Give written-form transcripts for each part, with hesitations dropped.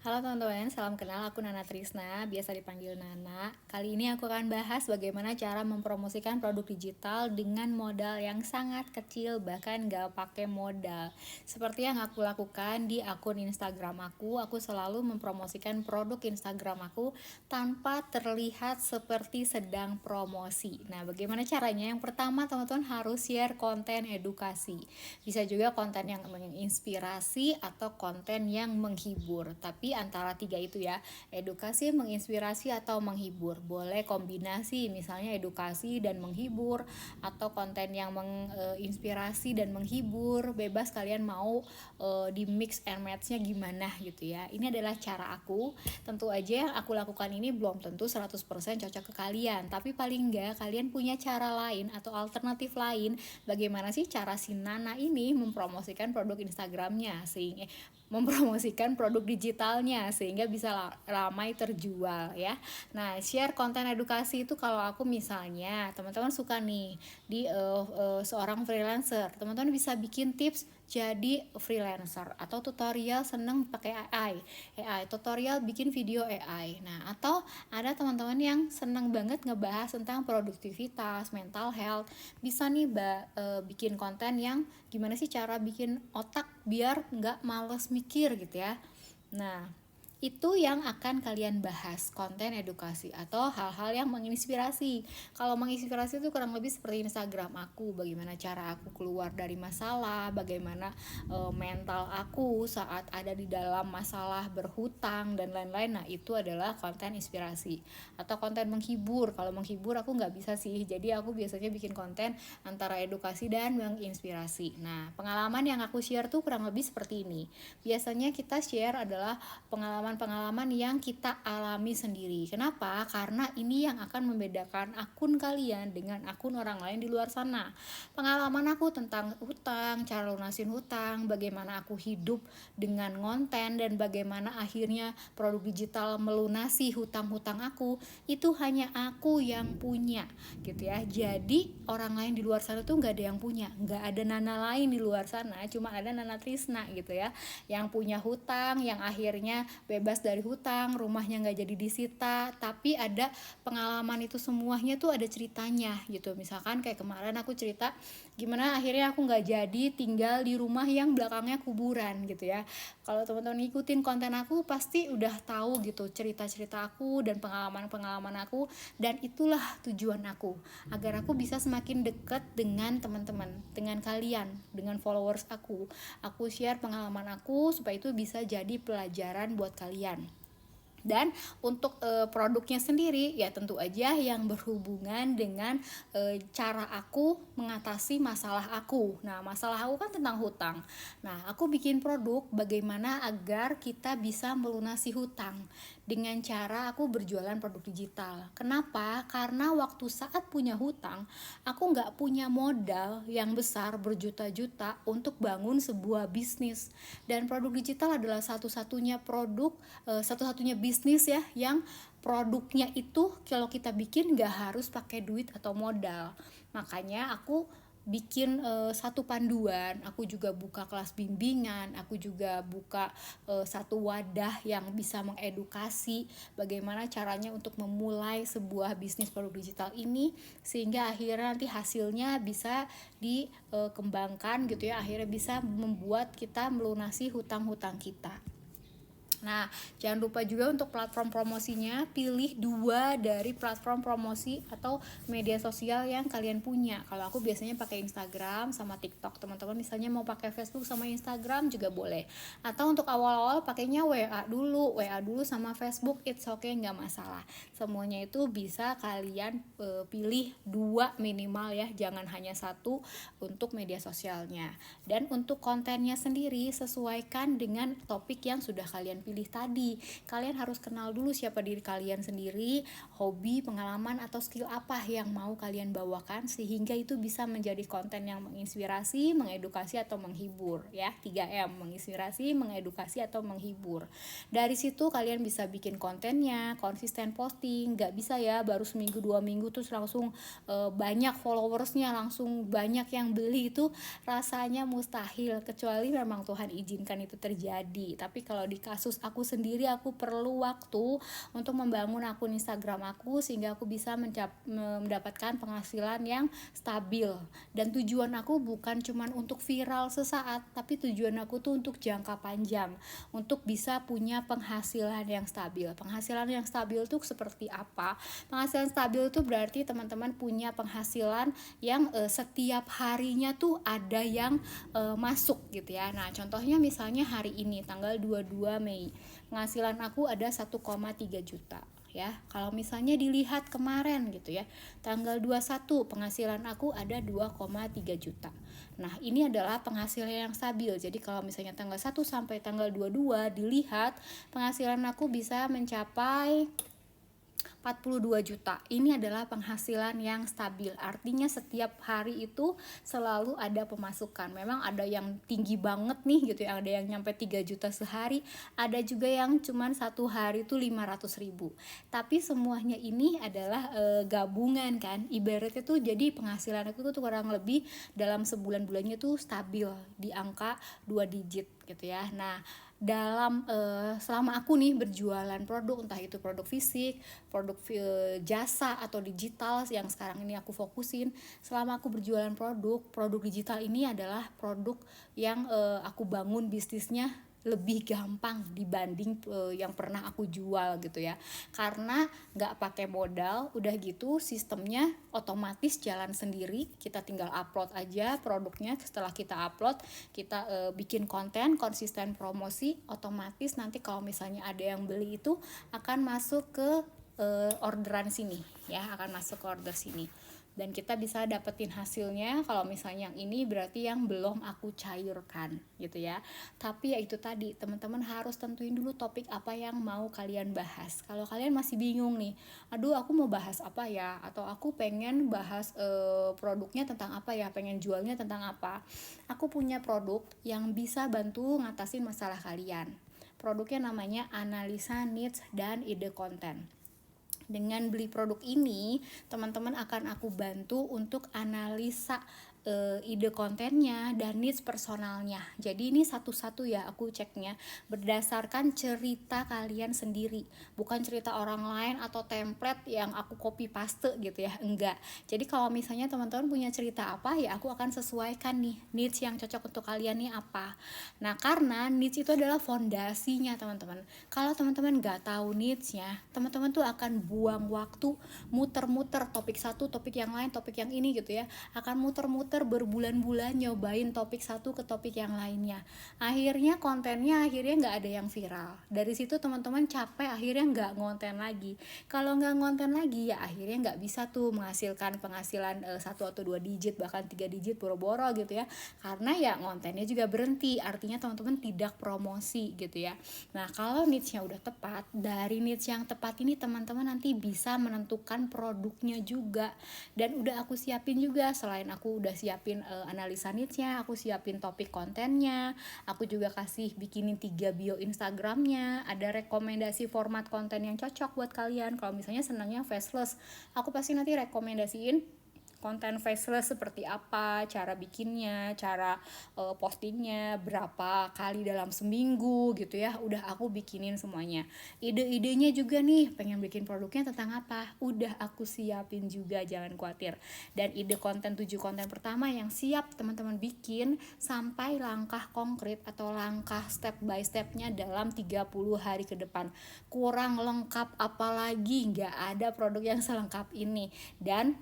Halo teman-teman, salam kenal. Aku Nana Trisna, biasa dipanggil Nana. Kali ini aku akan bahas bagaimana cara mempromosikan produk digital dengan modal yang sangat kecil, bahkan gak pakai modal. Seperti yang aku lakukan di akun Instagram aku selalu mempromosikan produk Instagram aku tanpa terlihat seperti sedang promosi. Nah, bagaimana caranya? Yang pertama, teman-teman harus share konten edukasi. Bisa juga konten yang menginspirasi atau konten yang menghibur. Tapi antara tiga itu ya, edukasi, menginspirasi, atau menghibur. Boleh kombinasi, misalnya edukasi dan menghibur, atau konten yang menginspirasi dan menghibur. Bebas kalian mau di mix and match-nya gimana gitu ya. Ini adalah cara aku. Tentu aja yang aku lakukan ini belum tentu 100% cocok ke kalian, tapi paling enggak kalian punya cara lain atau alternatif lain bagaimana sih cara si Nana ini mempromosikan produk Instagramnya sehingga mempromosikan produk digitalnya sehingga bisa ramai terjual ya. Nah, share konten edukasi itu kalau aku misalnya teman-teman suka nih di seorang freelancer, teman-teman bisa bikin tips jadi freelancer atau tutorial seneng pakai AI tutorial bikin video AI. Nah, atau ada teman-teman yang seneng banget ngebahas tentang produktivitas, mental health, bisa nih bikin konten yang gimana sih cara bikin otak biar nggak males mikir gitu ya. Nah, itu yang akan kalian bahas, konten edukasi atau hal-hal yang menginspirasi. Kalau menginspirasi itu kurang lebih seperti Instagram aku, bagaimana cara aku keluar dari masalah, bagaimana mental aku saat ada di dalam masalah berhutang dan lain-lain. Nah, itu adalah konten inspirasi. Atau konten menghibur. Kalau menghibur aku nggak bisa sih, jadi aku biasanya bikin konten antara edukasi dan menginspirasi. Nah, pengalaman yang aku share tuh kurang lebih seperti ini. Biasanya kita share adalah pengalaman-pengalaman yang kita alami sendiri. Kenapa? Karena ini yang akan membedakan akun kalian dengan akun orang lain di luar sana. Pengalaman aku tentang hutang, cara lunasin hutang, bagaimana aku hidup dengan konten, dan bagaimana akhirnya produk digital melunasi hutang-hutang aku, itu hanya aku yang punya gitu ya. Jadi orang lain di luar sana tuh nggak ada yang punya, nggak ada Nana lain di luar sana, cuma ada Nana Trisna gitu ya, yang punya hutang, yang akhirnya bebas dari hutang, rumahnya nggak jadi disita, tapi ada pengalaman itu semuanya tuh ada ceritanya gitu. Misalkan kayak kemarin aku cerita gimana akhirnya aku nggak jadi tinggal di rumah yang belakangnya kuburan gitu ya. Kalau teman-teman ngikutin konten aku pasti udah tahu gitu cerita-cerita aku dan pengalaman-pengalaman aku, dan itulah tujuan aku, agar aku bisa semakin dekat dengan teman-teman, dengan kalian, dengan followers aku share pengalaman aku supaya itu bisa jadi pelajaran buat kalian. Dan untuk produknya sendiri ya tentu aja yang berhubungan dengan cara aku mengatasi masalah aku. Nah, masalah aku kan tentang hutang. Nah, aku bikin produk bagaimana agar kita bisa melunasi hutang dengan cara aku berjualan produk digital. Kenapa? Karena waktu saat punya hutang, aku nggak punya modal yang besar berjuta-juta untuk bangun sebuah bisnis. Dan produk digital adalah satu-satunya produk, satu-satunya bisnis ya yang produknya itu kalau kita bikin nggak harus pakai duit atau modal. Makanya aku bikin satu panduan, aku juga buka kelas bimbingan, aku juga buka satu wadah yang bisa mengedukasi bagaimana caranya untuk memulai sebuah bisnis produk digital ini, sehingga akhirnya nanti hasilnya bisa dikembangkan gitu ya, akhirnya bisa membuat kita melunasi hutang-hutang kita. Nah, jangan lupa juga untuk platform promosinya, pilih 2 dari platform promosi atau media sosial yang kalian punya. Kalau aku biasanya pakai Instagram sama TikTok. Teman-teman misalnya mau pakai Facebook sama Instagram juga boleh. Atau untuk awal-awal pakainya WA dulu sama Facebook, it's okay, nggak masalah. Semuanya itu bisa kalian pilih 2 minimal ya, jangan hanya satu untuk media sosialnya. Dan untuk kontennya sendiri sesuaikan dengan topik yang sudah kalian pilih tadi. Kalian harus kenal dulu siapa diri kalian sendiri, hobi, pengalaman, atau skill apa yang mau kalian bawakan, sehingga itu bisa menjadi konten yang menginspirasi, mengedukasi, atau menghibur ya. 3M, menginspirasi, mengedukasi, atau menghibur. Dari situ kalian bisa bikin kontennya, konsisten posting. Gak bisa ya baru seminggu 2 minggu terus langsung banyak followersnya, langsung banyak yang beli, itu rasanya mustahil, kecuali memang Tuhan izinkan itu terjadi. Tapi kalau di kasus aku sendiri aku perlu waktu untuk membangun akun Instagram aku sehingga aku bisa mendapatkan penghasilan yang stabil. Dan tujuan aku bukan cuman untuk viral sesaat, tapi tujuan aku tuh untuk jangka panjang, untuk bisa punya penghasilan yang stabil. Penghasilan yang stabil tuh seperti apa? Penghasilan stabil tuh berarti teman-teman punya penghasilan yang setiap harinya tuh ada yang masuk gitu ya. Nah, contohnya misalnya hari ini tanggal 22 Mei, penghasilan aku ada 1,3 juta ya. Kalau misalnya dilihat kemarin gitu ya, tanggal 21 penghasilan aku ada 2,3 juta. Nah, ini adalah penghasilan yang stabil. Jadi kalau misalnya tanggal 1 sampai tanggal 22 dilihat, penghasilan aku bisa mencapai 42 juta. Ini adalah penghasilan yang stabil. Artinya setiap hari itu selalu ada pemasukan. Memang ada yang tinggi banget nih gitu ya, ada yang nyampe 3 juta sehari, ada juga yang cuman satu hari itu 500 ribu. Tapi semuanya ini adalah gabungan kan. Ibaratnya tuh jadi penghasilan itu tuh kurang lebih dalam sebulan-bulannya tuh stabil di angka 2 digit gitu ya. Nah, dalam selama aku nih berjualan produk, entah itu produk fisik, produk jasa atau digital yang sekarang ini aku fokusin, selama aku berjualan produk digital ini adalah produk yang aku bangun bisnisnya lebih gampang dibanding yang pernah aku jual gitu ya, karena nggak pakai modal, udah gitu sistemnya otomatis jalan sendiri, kita tinggal upload aja produknya. Setelah kita upload, kita bikin konten, konsisten promosi, otomatis nanti kalau misalnya ada yang beli itu akan masuk ke orderan sini ya, akan masuk ke order sini dan kita bisa dapetin hasilnya. Kalau misalnya yang ini berarti yang belum aku cairkan gitu ya. Tapi ya itu tadi, teman-teman harus tentuin dulu topik apa yang mau kalian bahas. Kalau kalian masih bingung nih, aduh aku mau bahas apa ya, atau aku pengen bahas produknya tentang apa ya, pengen jualnya tentang apa, aku punya produk yang bisa bantu ngatasin masalah kalian. Produknya namanya analisa needs dan ide konten. Dengan beli produk ini, teman-teman akan aku bantu untuk analisa ide kontennya dan needs personalnya. Jadi ini satu-satu ya aku ceknya berdasarkan cerita kalian sendiri, bukan cerita orang lain atau template yang aku copy paste gitu ya, enggak. Jadi kalau misalnya teman-teman punya cerita apa, ya aku akan sesuaikan nih needs yang cocok untuk kalian nih apa. Nah, karena needs itu adalah fondasinya teman-teman. Kalau teman-teman nggak tahu needs-nya, teman-teman tuh akan buang waktu muter-muter topik satu, topik yang lain, topik yang ini gitu ya, akan muter-muter berbulan-bulan nyobain topik satu ke topik yang lainnya. Akhirnya kontennya nggak ada yang viral. Dari situ teman-teman capek, akhirnya nggak ngonten lagi. Kalau nggak ngonten lagi, ya akhirnya nggak bisa tuh menghasilkan penghasilan 1 atau 2 digit, bahkan 3 digit boro-boro gitu ya. Karena ya kontennya juga berhenti, artinya teman-teman tidak promosi gitu ya. Nah, kalau niche-nya udah tepat, dari niche yang tepat ini teman-teman nanti bisa menentukan produknya juga. Dan udah aku siapin juga, selain aku udah siapin analisa niche-nya, aku siapin topik kontennya, aku juga kasih bikinin 3 bio Instagramnya, ada rekomendasi format konten yang cocok buat kalian. Kalau misalnya senangnya faceless, aku pasti nanti rekomendasiin konten faceless seperti apa, cara bikinnya, cara postingnya, berapa kali dalam seminggu gitu ya, udah aku bikinin semuanya. Ide-idenya juga nih, pengen bikin produknya tentang apa, udah aku siapin juga, jangan khawatir. Dan ide konten 7 konten pertama yang siap teman-teman bikin sampai langkah konkret atau langkah step by stepnya dalam 30 hari ke depan. Kurang lengkap apalagi, nggak ada produk yang selengkap ini. Dan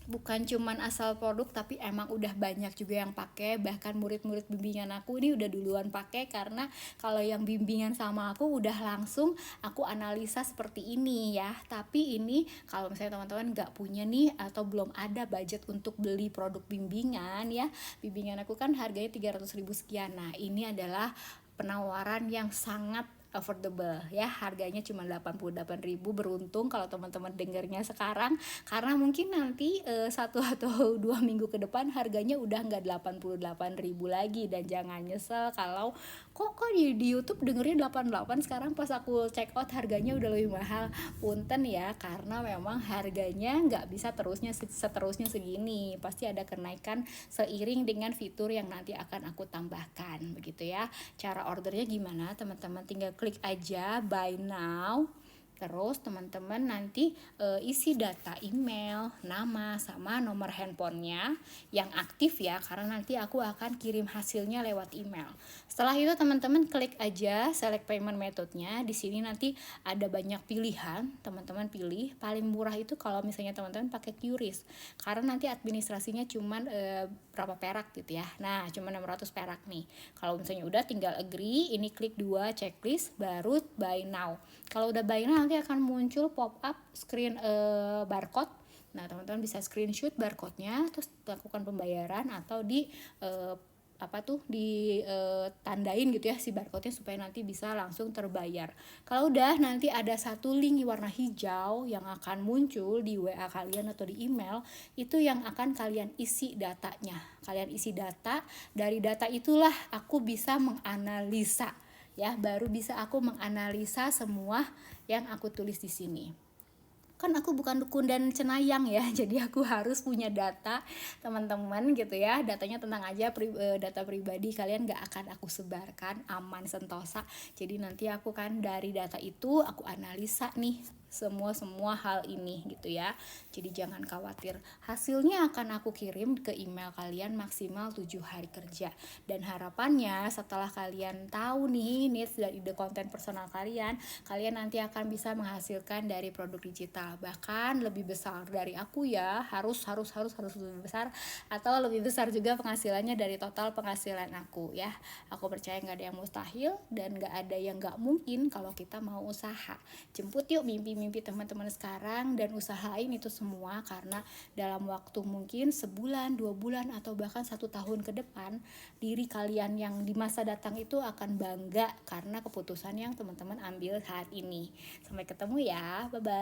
bukan cuman asal produk, tapi emang udah banyak juga yang pakai. Bahkan murid-murid bimbingan aku ini udah duluan pakai, karena kalau yang bimbingan sama aku udah langsung aku analisa seperti ini ya. Tapi ini kalau misalnya teman-teman nggak punya nih atau belum ada budget untuk beli produk bimbingan ya, bimbingan aku kan harganya 300.000 sekian. Nah, ini adalah penawaran yang sangat affordable ya, harganya cuma 88.000. Beruntung kalau teman-teman dengarnya sekarang, karena mungkin nanti 1 atau 2 minggu ke depan harganya udah nggak 88.000 lagi. Dan jangan nyesel kalau kok di YouTube dengernya 88, sekarang pas aku check out harganya udah lebih mahal. Punten ya, karena memang harganya nggak bisa seterusnya segini, pasti ada kenaikan seiring dengan fitur yang nanti akan aku tambahkan begitu ya. Cara ordernya gimana teman-teman, tinggal klik aja buy now. Terus teman-teman nanti isi data email, nama, sama nomor handphonenya yang aktif ya, karena nanti aku akan kirim hasilnya lewat email. Setelah itu teman-teman klik aja select payment methodnya. Di sini nanti ada banyak pilihan, teman-teman pilih. Paling murah itu kalau misalnya teman-teman pakai QRIS, karena nanti administrasinya cuman berapa perak gitu ya. Nah, cuma 600 perak nih. Kalau misalnya udah tinggal agree, ini klik 2 checklist, baru buy now. Kalau udah buy now nanti akan muncul pop up screen barcode. Nah, teman-teman bisa screenshot barcode-nya terus lakukan pembayaran atau ditandain gitu ya si barcode-nya supaya nanti bisa langsung terbayar. Kalau udah nanti ada satu link warna hijau yang akan muncul di WA kalian atau di email, itu yang akan kalian isi datanya. Kalian isi data, dari data itulah aku bisa menganalisa ya, baru bisa aku menganalisa semua yang aku tulis di sini. Kan aku bukan dukun dan cenayang ya, jadi aku harus punya data teman-teman gitu ya. Datanya tenang aja, data pribadi kalian gak akan aku sebarkan, aman sentosa. Jadi nanti aku kan dari data itu aku analisa nih semua hal ini gitu ya. Jadi jangan khawatir, hasilnya akan aku kirim ke email kalian maksimal 7 hari kerja. Dan harapannya setelah kalian tahu nih needs dari ide konten personal kalian nanti akan bisa menghasilkan dari produk digital bahkan lebih besar dari aku ya. Harus lebih besar, atau lebih besar juga penghasilannya dari total penghasilan aku ya. Aku percaya gak ada yang mustahil dan gak ada yang gak mungkin kalau kita mau usaha. Jemput yuk mimpi teman-teman sekarang dan usahain itu semua, karena dalam waktu mungkin sebulan, 2 bulan, atau bahkan 1 tahun ke depan, diri kalian yang di masa datang itu akan bangga karena keputusan yang teman-teman ambil saat ini. Sampai ketemu ya, bye bye.